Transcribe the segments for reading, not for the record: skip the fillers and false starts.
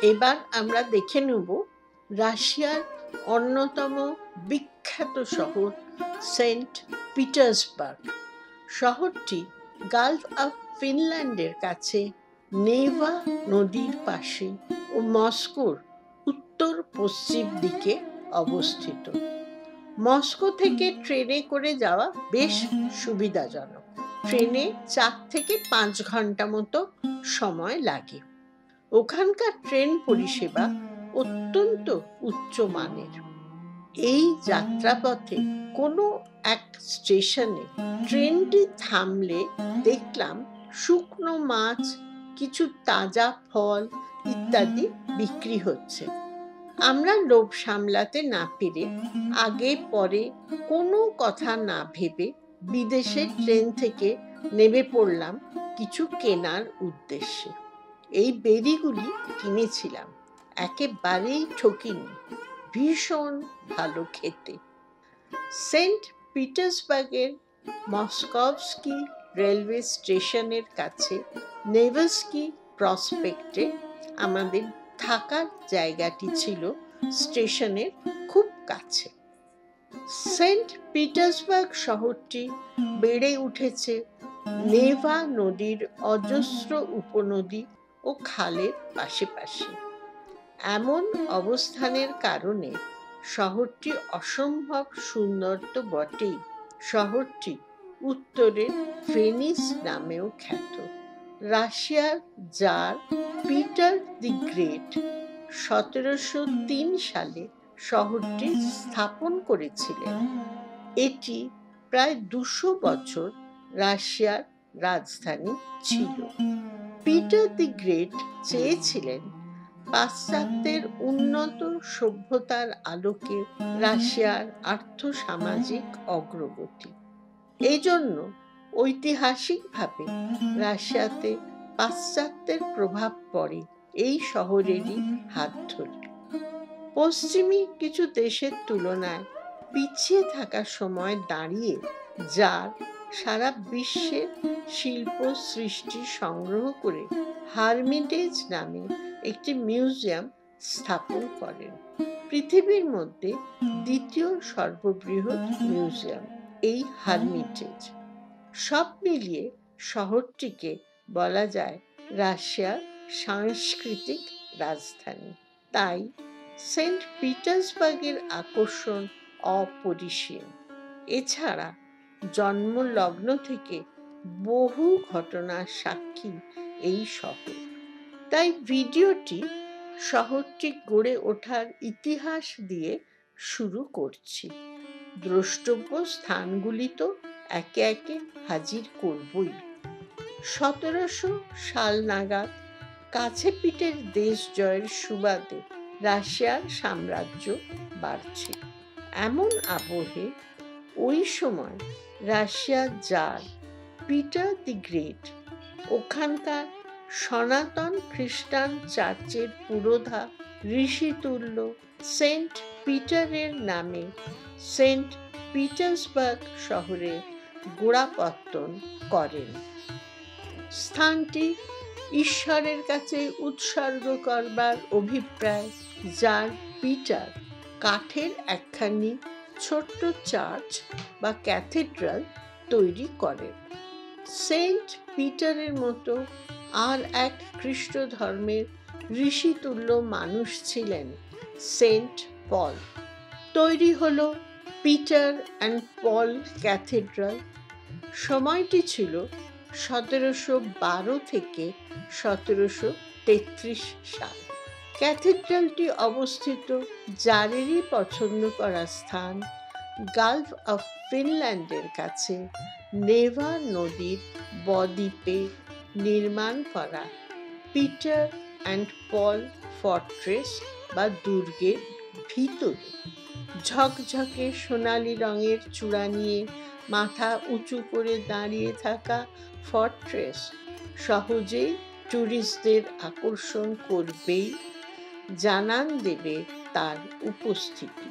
এবার আমরা দেখে নেব রাশিয়ার অন্যতম বিখ্যাত শহর সেন্ট পিটার্সবার্গ। শহরটি গালফ অফ ফিনল্যান্ডের কাছে নেভা নদীর পাশে ও মস্কোর উত্তর পশ্চিম দিকে অবস্থিত। মস্কো থেকে ট্রেনে করে যাওয়া বেশ সুবিধাজনক। ট্রেনে 4 থেকে 5 ঘন্টা মতো সময় লাগে। ওখানকার ট্রেন পরিষেবা অত্যন্ত উচ্চমানের। এই যাত্রাপথে কোনো এক স্টেশনে ট্রেনটি থামলে দেখলাম শুকনো মাছ, কিছু তাজা ফল ইত্যাদি বিক্রি হচ্ছে। আমরা লোভ সামলাতে না পেরে আগে পরে কোনো কথা না ভেবে বিদেশের ট্রেন থেকে নেমে পড়লাম কিছু কেনার উদ্দেশ্যে। এই বেরিগুলি কিনেছিলাম, একেবারেই ঠকিনি, ভীষণ ভালো খেতে। সেন্ট পিটার্সবার্গের মস্কোভস্কি রেলওয়ে স্টেশনের কাছে নেভস্কি প্রসপেক্টে আমাদের থাকার জায়গাটি ছিল স্টেশনের খুব কাছে। সেন্ট পিটার্সবার্গ শহরটি বেড়ে উঠেছে নেভা নদীর অজস্র উপনদী ও খালের পাশে পাশে। এমন অবস্থানের কারণে শহরটি অসম্ভব সুন্দর তো বটেই, শহরটি উত্তরে ভেনিস নামেও খ্যাত। রাশিয়ার জার পিটার দি গ্রেট 1703 সালে শহরটি স্থাপন করেছিলেন। এটি প্রায় 200 বছর রাশিয়ার রাজধানী ছিল। পিটার দি গ্রেট চেয়েছিলেন পাশ্চাত্যের উন্নত সভ্যতার আলোকে রাশিয়ার আর্থ-সামাজিক অগ্রগতি। এই জন্য ঐতিহাসিকভাবে রাশিয়াতে পাশ্চাত্যের প্রভাব পড়ে এই শহরেরই হাত ধরে। পশ্চিমী কিছু দেশের তুলনায় পিছিয়ে থাকার সময় দাঁড়িয়ে জার সারা বিশ্বের শিল্প সৃষ্টি সংগ্রহ করে হারমিটেজ নামে একটি মিউজিয়াম স্থাপন করেন। পৃথিবীর মধ্যে দ্বিতীয় সর্ববৃহৎ মিউজিয়াম এই হারমিটেজ। সব মিলিয়ে শহরটিকে বলা যায় রাশিয়ার সাংস্কৃতিক রাজধানী। তাই সেন্ট পিটার্সবার্গের আকর্ষণ অপরিসীম। এছাড়া জন্মলগ্ন থেকে বহু ঘটনার সাক্ষী এই শহর। তাই ভিডিওটি শহরটি গড়ে ওঠার ইতিহাস দিয়ে শুরু করছি। দ্রষ্টব্য স্থানগুলি তো একে একে হাজির করবই। 1700 সাল নাগাদ কাছে পিঠের দেশ জয়ের সুবাদে রাশিয়ার সাম্রাজ্য বাড়ছিল। এমন আবহে ওই সময় রাশিয়ার জার পিটার দি গ্রেট ওখানকার সনাতন খ্রিস্টান চার্চের পুরোধা ঋষিতুল্য সেন্ট পিটারের নামে সেন্ট পিটার্সবার্গ শহরে গোড়াপত্তন করেন। স্থানটি ঈশ্বরের কাছে উৎসর্গ করবার অভিপ্রায় জার পিটার কাঠের একখানি ছোট্ট চার্চ বা ক্যাথেড্রাল তৈরি করেন। সেন্ট পিটারের মতো আর এক খ্রিস্ট ধর্মের ঋষিতুল্য মানুষ ছিলেন সেন্ট পল। তৈরি হলো পিটার অ্যান্ড পল ক্যাথেড্রাল। সময়টি ছিল 1712 থেকে 1733 সাল। ক্যাথেড্রালটি অবস্থিত জারেরই পছন্দ করা স্থান গালফ অফ ফিনল্যান্ডের কাছে নেভা নদীর বদ্বীপে নির্মাণ করা পিটার অ্যান্ড পল ফর্ট্রেস বা দুর্গের ভিতরে। ঝকঝকে সোনালি রঙের চূড়া নিয়ে মাথা উঁচু করে দাঁড়িয়ে থাকা ফর্ট্রেস সহজেই ট্যুরিস্টদের আকর্ষণ করবেই, জানান দেবে তার উপস্থিতি।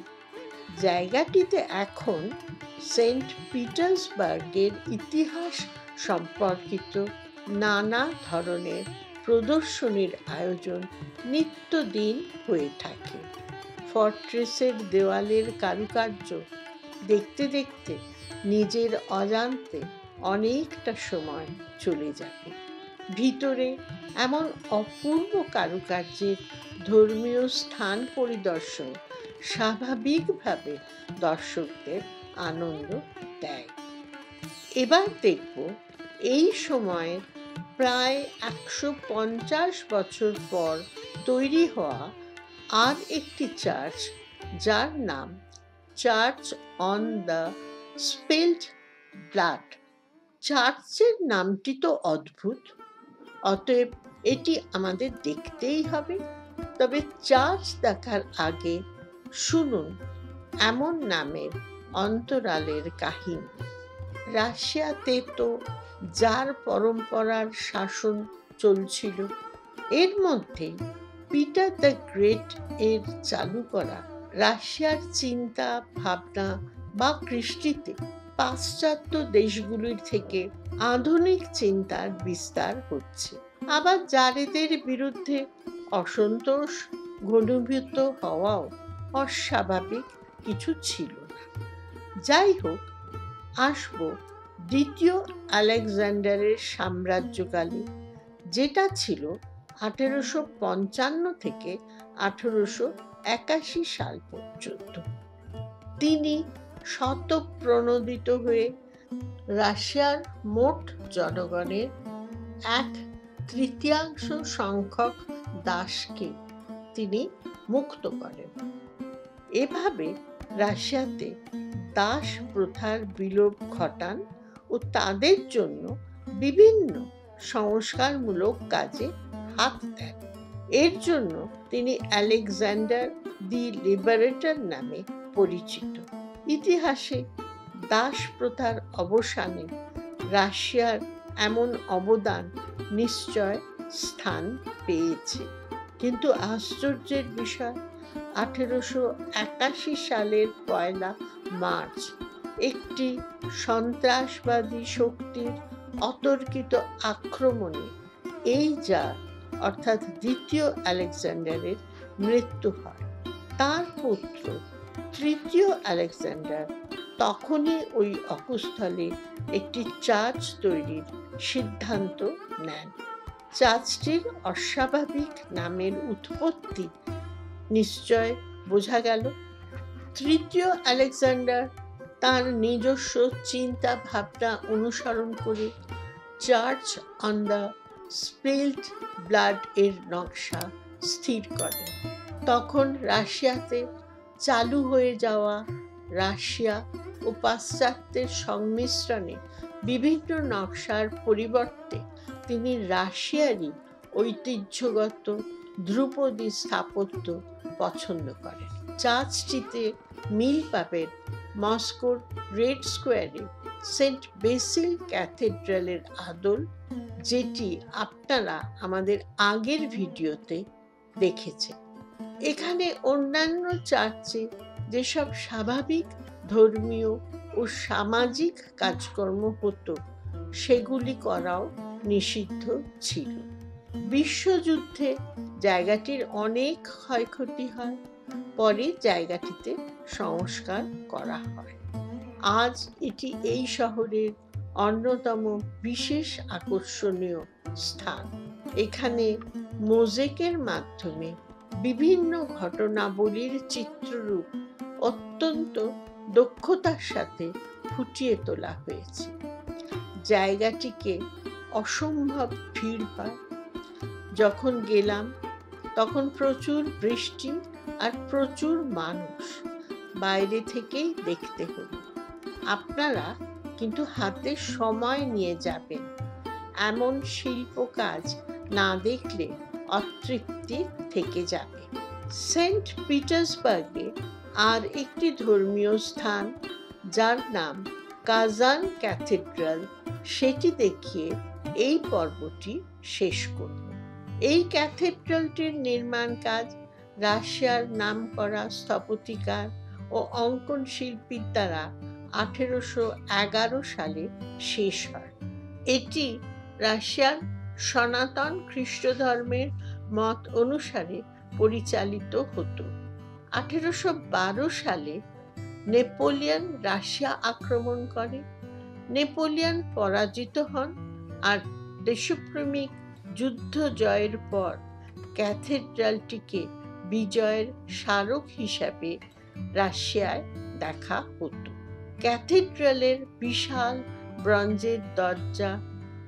জায়গাটিতে এখন সেন্ট পিটার্সবার্গের ইতিহাস সম্পর্কিত নানা ধরনের প্রদর্শনীর আয়োজন নিত্যদিন হয়ে থাকে। ফর্ট্রেসের দেওয়ালের কারুকার্য দেখতে দেখতে নিজের অজান্তে অনেকটা সময় চলে যাবে। ভিতরে এমন অপূর্ব কারুকার্যের ধর্মীয় স্থান পরিদর্শন স্বাভাবিকভাবে দর্শকদের আনন্দ দেয়। এবার দেখব এই সময়ে প্রায় 150 বছর পর তৈরি হওয়া আর একটি চার্চ, যার নাম church on the spelled blood. চার্চের নামটি তো অদ্ভুত, অতএব এটি আমাদের দেখতেই হবে। তবে চার্চ দেখার আগে শুনুন এমন নামের অন্তরালের কাহিনী। রাশিয়াতে তো জার পরম্পরার শাসন চলছিল। এর মধ্যে পিটার দ্য গ্রেট এর চালু করা রাশিয়ার চিন্তা ভাবনা বা কৃষ্টিতে পাশ্চাত্য দেশগুলির থেকে আধুনিক চিন্তার বিস্তার হচ্ছে। আবার জারেদের বিরুদ্ধে অসন্তোষ ঘনীভূত হওয়াও অস্বাভাবিক কিছু ছিল না। যাই হোক, আসব দ্বিতীয় আলেকজান্ডারের সাম্রাজ্যকালে, যেটা ছিল 1855 থেকে 1881 সাল পর্যন্ত। তিনি শতপ্রণোদিত হয়ে রাশিয়ার মোট জনগণের 1/3 সংখ্যক দাসকে তিনি মুক্ত করেন। এভাবে রাশিয়াতে দাস প্রথার বিলোপ ঘটান ও তাদের জন্য বিভিন্ন সংস্কারমূলক কাজে হাত দেন। এর জন্য তিনি আলেকজান্ডার দি লিবারেটর নামে পরিচিত। ইতিহাসে দাস প্রথার অবসানে রাশিয়ার এমন অবদান নিশ্চয় স্থান পেয়েছে। কিন্তু আশ্চর্যের বিষয়, 1881 সালের 1 মার্চ একটি সন্ত্রাসবাদী শক্তির অতর্কিত আক্রমণে এই জার অর্থাৎ দ্বিতীয় আলেকজান্ডারের মৃত্যু হয়। তার পুত্র তৃতীয় আলেকজান্ডার তখনই ওই অকুস্থলে একটি চার্চ তৈরির সিদ্ধান্ত নেন। চার্চটির অস্বাভাবিক নামের উৎপত্তি নিশ্চয় বোঝা গেল। তৃতীয় আলেকজান্ডার তার নিজস্ব চিন্তা ভাবনা অনুসরণ করে church on the spelled blood এর নকশা স্থির করেন। তখন রাশিয়াতে চালু হয়ে যাওয়া রাশিয়া ও পাশ্চাত্যের সংমিশ্রণে বিভিন্ন নকশার পরিবর্তে তিনি রাশিয়ারই ঐতিহ্যগত ধ্রুপদী স্থাপত্য পছন্দ করেন। চার্চটিতে মিল পাবেন মস্কোর রেড স্কোয়ারে সেন্ট বেসিল ক্যাথেড্রালের আদল, যেটি আপনারা আমাদের আগের ভিডিওতে দেখেছেন। এখানে অন্যান্য চার্চে যেসব স্বাভাবিক ধর্মীয় ও সামাজিক কাজকর্ম হতো সেগুলি করাও নিষিদ্ধ ছিল। বিশ্বযুদ্ধে জায়গাটির অনেক ক্ষয়ক্ষতি হয়, পরে জায়গাটিতে সংস্কার করা হয়। আজ এটি এই শহরের অন্যতম বিশেষ আকর্ষণীয় স্থান। এখানে মোজাইকের মাধ্যমে বিভিন্ন ঘটনাবলীর চিত্ররূপ অত্যন্ত দক্ষতার সাথে ফুটিয়ে তোলা হয়েছে। জায়গাটিকে অসম্ভব ভিড় হয়। যখন গেলাম তখন প্রচুর বৃষ্টি আর প্রচুর মানুষ, বাইরে থেকেই দেখতে হলো। আপনারা কিন্তু হাতে সময় নিয়ে যাবেন, এমন শিল্প কাজ না দেখলে অতৃপ্তি থেকে যাবে। সেন্ট পিটার্সবার্গে আর একটি ধর্মীয় স্থান, যার নাম কাজান ক্যাথেড্রাল, সেটি দেখিয়ে এই পর্বটি শেষ করব। এই ক্যাথেড্রালটির নির্মাণ কাজ রাশিয়ার নামকরা স্থপতিকার ও অঙ্কন শিল্পীর দ্বারা 1811 সালে শেষ হয়। এটি রাশিয়ার সনাতন খ্রিস্ট ধর্মের মত অনুসারে পরিচালিত হতো। 1812 সালে নেপোলিয়ন রাশিয়া আক্রমণ করে। নেপোলিয়ন পরাজিত হন আর দেশপ্রেমিক যুদ্ধ জয়ের পর ক্যাথেড্রালটিকে বিজয়ের স্মারক হিসাবে রাশিয়ায় দেখা হতো। ক্যাথেড্রালের বিশাল ব্রোঞ্জের দরজা,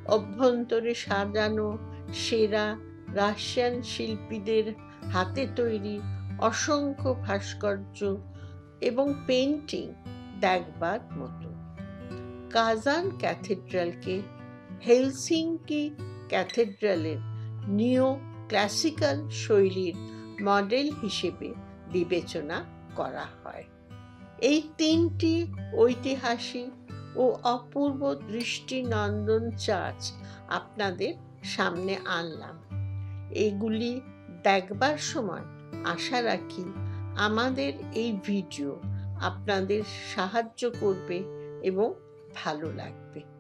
অভ্যন্তরে সাজানো সেরা রাশিয়ান শিল্পীদের হাতে তৈরি অসংখ্য ভাস্কর্য এবং পেইন্টিং দেখবার মতো। কাজান ক্যাথেড্রালকে হেলসিঙ্কি ক্যাথেড্রালের নিও ক্লাসিক্যাল শৈলীর মডেল হিসেবে বিবেচনা করা হয়। এই তিনটি ঐতিহাসিক ও অপূর্ব দৃষ্টিনন্দন চার্চ আপনাদের সামনে আনলাম। এগুলি দেখবার সময় আশা রাখি আমাদের এই ভিডিও আপনাদের সাহায্য করবে এবং ভালো লাগবে।